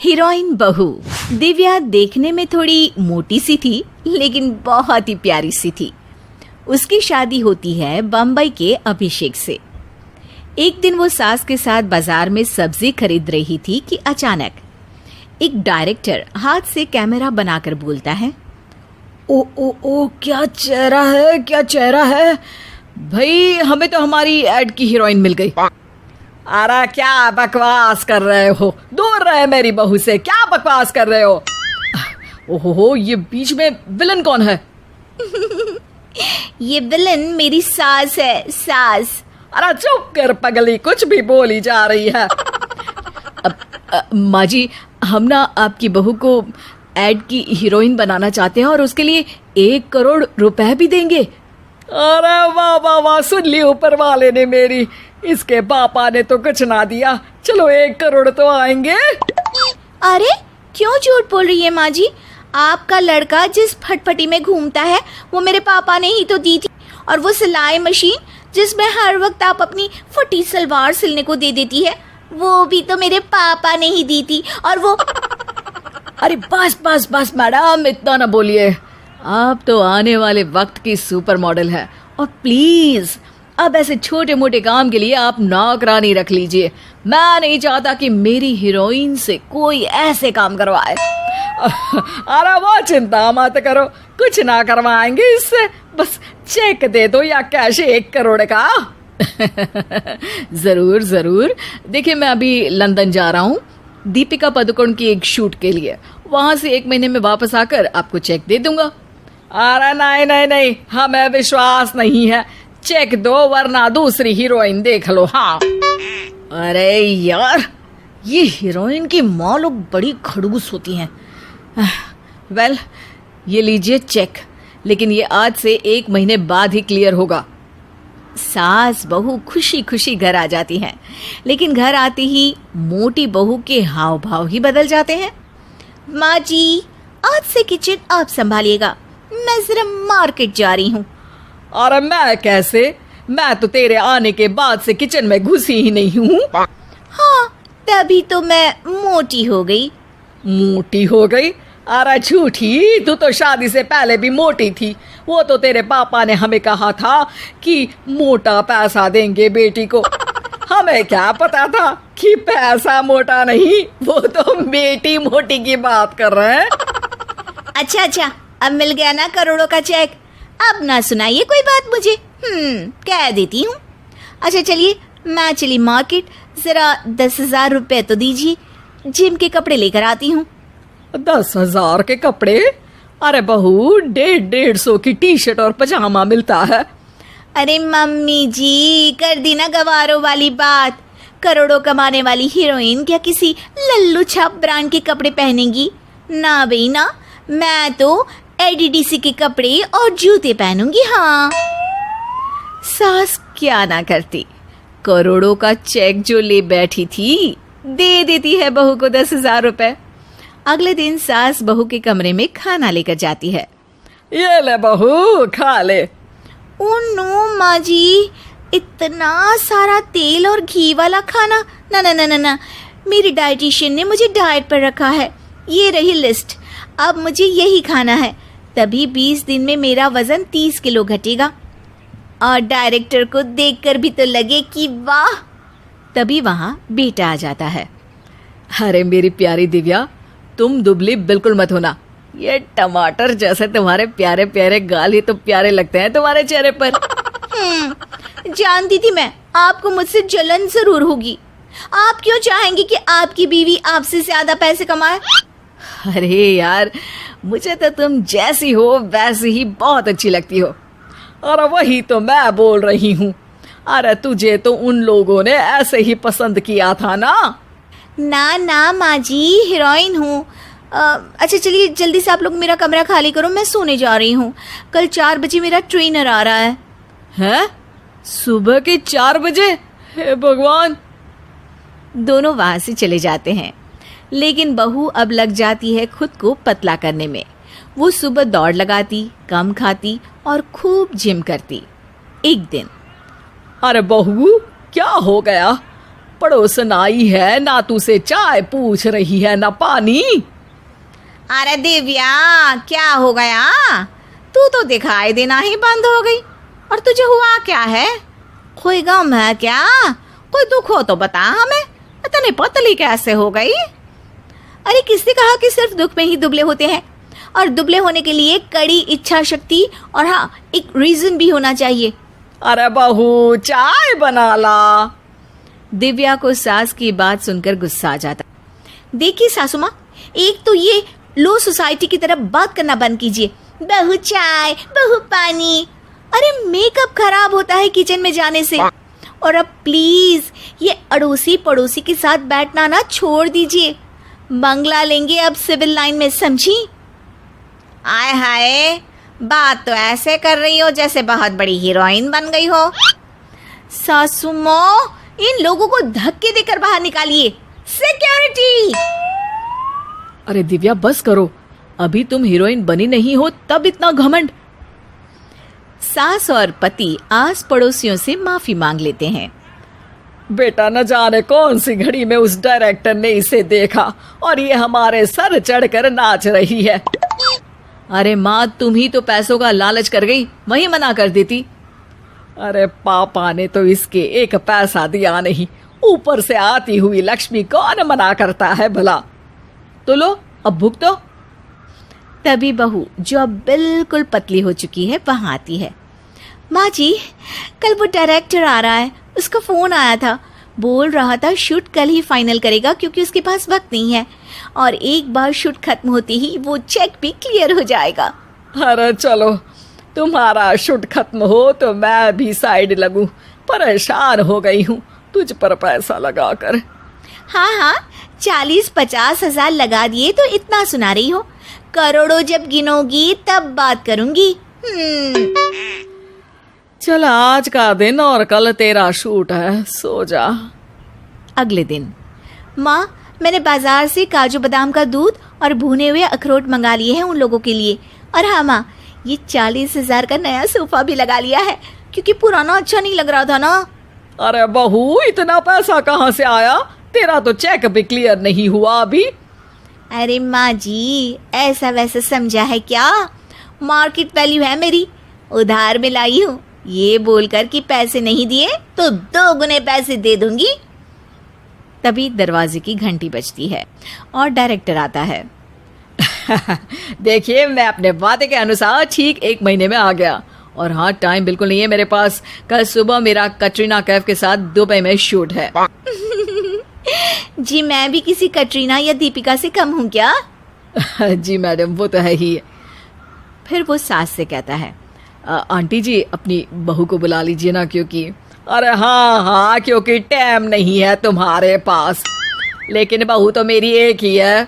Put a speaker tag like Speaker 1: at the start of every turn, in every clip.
Speaker 1: Heroine बहू। दिव्या देखने में थोड़ी मोटी सी थी, लेकिन बहुत ही प्यारी सी थी। उसकी शादी होती है बम्बई के अभिषेक से। एक दिन वो सास के साथ बाजार में सब्जी खरीद रही थी कि अचानक एक डायरेक्टर हाथ से कैमरा बनाकर बोलता है,
Speaker 2: ओ ओ ओ, क्या चेहरा है, क्या चेहरा है भाई, हमें तो हमारी एड की हीरोइन मिल गई। अरे क्या बकवास कर रहे हो, दूर रहे मेरी बहू से, क्या बकवास कर रहे हो। ओहो, ये बीच में विलन कौन है?
Speaker 1: ये विलन मेरी सास है, सास।
Speaker 2: अरे चुप कर पगली, कुछ भी बोली जा रही है।
Speaker 1: माँ जी, हम ना आपकी बहू को एड की हीरोइन बनाना चाहते हैं और उसके लिए 1 करोड़ रुपए भी देंगे।
Speaker 2: अरे वाह वाह वाह, सुन ली ऊपर वाले ने मेरी, इसके पापा ने तो कुछ ना दिया। चलो 1 करोड़ तो आएंगे।
Speaker 1: अरे क्यों झूठ बोल रही है माँ जी? आपका लड़का जिस फटफटी में घूमता है वो मेरे पापा ने ही तो दी थी, और वो सिलाई मशीन जिसमें हर वक्त आप अपनी फटी सलवार सिलने को दे देती है, वो भी तो मेरे पापा ने ही दी थी। और वो
Speaker 2: अरे बस बस बस मैडम, इतना ना बोलिए। आप तो आने वाले वक्त की सुपर मॉडल है, और प्लीज अब ऐसे छोटे मोटे काम के लिए आप नौकरानी रख लीजिए। मैं नहीं चाहता कि मेरी हीरोइन से कोई ऐसे काम करवाए। अरे वो चिंता मत करो, कुछ ना करवाएंगे इससे, बस चेक दे दो या कैश 1 करोड़ का।
Speaker 1: जरूर जरूर। देखिए, मैं अभी लंदन जा रहा हूँ दीपिका पादुकोण की एक शूट के लिए। वहां से 1 महीने में वापस आकर आपको चेक दे दूंगा।
Speaker 2: अरे नहीं नहीं नहीं, हमें विश्वास नहीं है। चेक दो वरना दूसरी हीरोइन देख लो। हाँ।
Speaker 1: अरे यार, ये हीरोइन की माँ लोग बड़ी खड़ूस होती हैं। वेल, ये लीजिए चेक, लेकिन ये आज से 1 महीने बाद ही क्लियर होगा। सास बहू खुशी खुशी घर आ जाती हैं, लेकिन घर आते ही मोटी बहू के हाव भाव ही बदल जाते हैं। माँ जी, आज से किचन आप संभालिएगा, मैं जरा मार्केट जा रही हूँ।
Speaker 2: अरे मैं कैसे? मैं तो तेरे आने के बाद से किचन में घुसी ही नहीं हूँ।
Speaker 1: हाँ, तभी तो मैं मोटी हो गई।
Speaker 2: मोटी हो गई? अरे झूठी, तू तो शादी से पहले भी मोटी थी। वो तो तेरे पापा ने हमें कहा था कि मोटा पैसा देंगे बेटी को। हमें क्या पता था कि पैसा मोटा नहीं, वो तो बेटी मोटी की बात कर रहे हैं।
Speaker 1: अच्छा, अब मिल गया ना करोड़ों का चेक। अब ना सुनाइए कोई बात मुझे, कह देती हूँ। अच्छा चलिए, मैं चली मार्केट, जरा 10,000 रुपए तो दीजिए, जिम के कपड़े लेकर आती हूँ।
Speaker 2: 10,000 के कपड़े? अरे बहू, 150 की टी शर्ट और पजामा मिलता है।
Speaker 1: अरे मम्मी जी, कर दी ना गवारों वाली बात। करोड़ों कमाने वाली हीरोइन क्या किसी लल्लू छाप ब्रांड के कपड़े पहनेगी? ना बई ना, मैं तो एडीडीसी के कपड़े और जूते पहनूंगी। हाँ, सास क्या ना करती, करोड़ों का चेक जो ले बैठी थी दे देती है बहू को 10,000 रुपए। अगले दिन सास बहू के कमरे में खाना लेकर जाती है।
Speaker 2: ये ले बहू, खा ले।
Speaker 1: ओ नो माँ जी, इतना सारा तेल और घी वाला खाना? ना ना ना ना ना, मेरी डाइटिशियन ने मुझे डाइट पर रखा है। ये रही लिस्ट, अब मुझे यही खाना है, तभी 20 दिन में मेरा वजन 30 किलो घटेगा, और डायरेक्टर को देखकर भी तो लगे कि वाह। तभी वहाँ बेटा आ जाता है।
Speaker 2: अरे मेरी प्यारी दिव्या, तुम दुबली बिल्कुल मत होना। ये टमाटर जैसे तुम्हारे प्यारे प्यारे गाल ही तो प्यारे लगते हैं तुम्हारे चेहरे पर।
Speaker 1: जानती थी मैं, आपको मुझसे जलन जरूर होगी। आप क्यों चाहेंगी कि आपकी बीवी आपसे ज्यादा पैसे कमाए?
Speaker 2: अरे यार, मुझे तो तुम जैसी हो वैसी ही बहुत अच्छी लगती हो। अरे वही तो मैं बोल रही हूँ। अरे तुझे तो उन लोगों ने ऐसे ही पसंद किया था ना।
Speaker 1: ना ना माँ जी, हीरोइन हूँ। अच्छा चलिए, जल्दी से आप लोग मेरा कमरा खाली करो, मैं सोने जा रही हूँ। कल 4 बजे मेरा ट्रेनर आ रहा है।
Speaker 2: हैं? सुबह के 4 बजे? हे भगवान।
Speaker 1: दोनों वहां से चले जाते हैं, लेकिन बहू अब लग जाती है खुद को पतला करने में। वो सुबह दौड़ लगाती, कम खाती और खूब जिम करती। एक दिन,
Speaker 2: अरे बहू, क्या हो गया? पड़ोसन आई है, ना तू से चाय पूछ रही है ना पानी।
Speaker 1: अरे दिव्या, क्या हो गया? तू तो दिखाई देना ही बंद हो गई। और तुझे हुआ क्या है? कोई गम है क्या? कोई दुख हो तो बता हमें। इतनी पतली कैसे हो गई? अरे किसने कहा कि सिर्फ दुख में ही दुबले होते हैं? और दुबले होने के लिए कड़ी इच्छा शक्ति और हाँ, एक रीजन भी होना चाहिए।
Speaker 2: अरे बहू, चाय बना ला।
Speaker 1: दिव्या को सास की बात सुनकर गुस्सा आ जाता। देखिए सासू माँ, एक तो ये लो सोसाइटी की तरफ बात करना बंद कीजिए। बहू चाय, बहू पानी। अरे मेकअप खराब होता है किचन में जाने से। और अब प्लीज ये अड़ोसी पड़ोसी के साथ बैठना ना छोड़ दीजिए। बंगला लेंगे अब सिविल लाइन में, समझी? आय हाय, बात तो ऐसे कर रही हो जैसे बहुत बड़ी हीरोइन बन गई हो। सासू माँ, इन लोगों को धक्के देकर बाहर निकालिए। सिक्योरिटी!
Speaker 2: अरे दिव्या बस करो, अभी तुम हीरोइन बनी नहीं हो तब इतना घमंड।
Speaker 1: सास और पति आस पड़ोसियों से माफी मांग लेते हैं।
Speaker 2: बेटा, न जाने कौन सी घड़ी में उस डायरेक्टर ने इसे देखा और ये हमारे सर चढ़कर नाच रही है।
Speaker 1: अरे माँ, तुम ही तो पैसों का लालच कर गई, वही मना कर देती।
Speaker 2: अरे पापा ने तो इसके एक पैसा दिया नहीं, ऊपर से आती हुई लक्ष्मी कौन मना करता है भला। तो लो अब भुगतो।
Speaker 1: तभी बहू, जो अब बिल्कुल पतली हो चुकी है, वहां आती है। माँ जी, कल वो डायरेक्टर आ रहा है, उसका फोन आया था। बोल रहा था शूट कल ही फाइनल करेगा क्योंकि उसके पास वक्त नहीं है, और एक बार शूट खत्म होते ही वो चेक भी क्लियर हो जाएगा।
Speaker 2: अरे चलो, तुम्हारा शूट खत्म हो तो मैं भी साइड लगूं। परेशान हो गई हूँ तुझ पर पैसा लगाकर।
Speaker 1: हाँ हाँ, 40-50 हजार लगा दिए तो इतना सुना रही हो। करोड़ों जब गिनोगी तब बात करूंगी।
Speaker 2: चल, आज का दिन और कल तेरा शूट है, सो जा।
Speaker 1: अगले दिन, माँ, मैंने बाजार से काजू बादाम का दूध और भुने हुए अखरोट मंगा लिए हैं उन लोगों के लिए। और हाँ माँ, ये 40 हजार का नया सोफा भी लगा लिया है क्योंकि पुराना अच्छा नहीं लग रहा था ना।
Speaker 2: अरे बहू, इतना पैसा कहाँ से आया? तेरा तो चेक भी क्लियर नहीं हुआ अभी।
Speaker 1: अरे माँ जी, ऐसा वैसा समझा है क्या? मार्केट वैल्यू है मेरी, उधार में लाई हूँ। ये बोलकर कि पैसे नहीं दिए तो 2 गुने पैसे दे दूंगी। तभी दरवाजे की घंटी बजती है और डायरेक्टर आता है।
Speaker 2: देखिए, मैं अपने वादे के अनुसार ठीक 1 महीने में आ गया। और हाँ, टाइम बिल्कुल नहीं है मेरे पास। कल सुबह मेरा कटरीना कैफ के साथ दुबई में शूट है।
Speaker 1: जी, मैं भी किसी कटरीना या दीपिका से कम हूँ क्या?
Speaker 2: जी मैडम, वो तो है ही।
Speaker 1: फिर वो सास से कहता है,
Speaker 2: आंटी जी, अपनी बहू को बुला लीजिए ना, क्योंकि अरे हाँ, क्योंकि टाइम नहीं है तुम्हारे पास। लेकिन बहू तो मेरी एक ही है।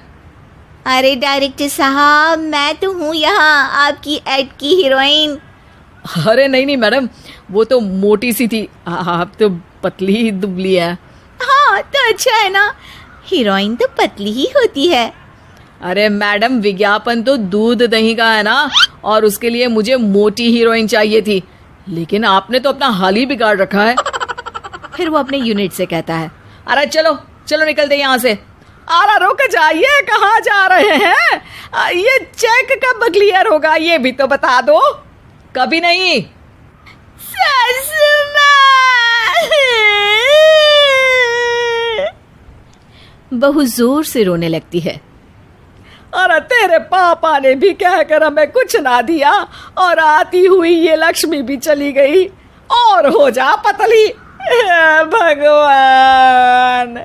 Speaker 1: अरे डायरेक्टर साहब, मैं तो हूँ यहाँ आपकी एड की हीरोइन।
Speaker 2: अरे नहीं मैडम, वो तो मोटी सी थी, आप तो पतली ही दुबली है।
Speaker 1: हाँ तो अच्छा है ना, हीरोइन तो पतली ही होती है।
Speaker 2: अरे मैडम, विज्ञापन तो दूध दही का है ना, और उसके लिए मुझे मोटी हीरोइन चाहिए थी, लेकिन आपने तो अपना हाल ही बिगाड़ रखा है।
Speaker 1: फिर वो अपने यूनिट से कहता है,
Speaker 2: अरे चलो चलो निकलते यहाँ से। अरे रुक जाइए, कहाँ जा रहे हैं? ये चेक कब क्लियर होगा ये भी तो बता दो। कभी नहीं।
Speaker 1: सासू माँ। बहू जोर से रोने लगती है।
Speaker 2: अरे तेरे पापा ने भी कहकर हमें कुछ ना दिया, और आती हुई ये लक्ष्मी भी चली गई, और हो जा पतली। भगवान।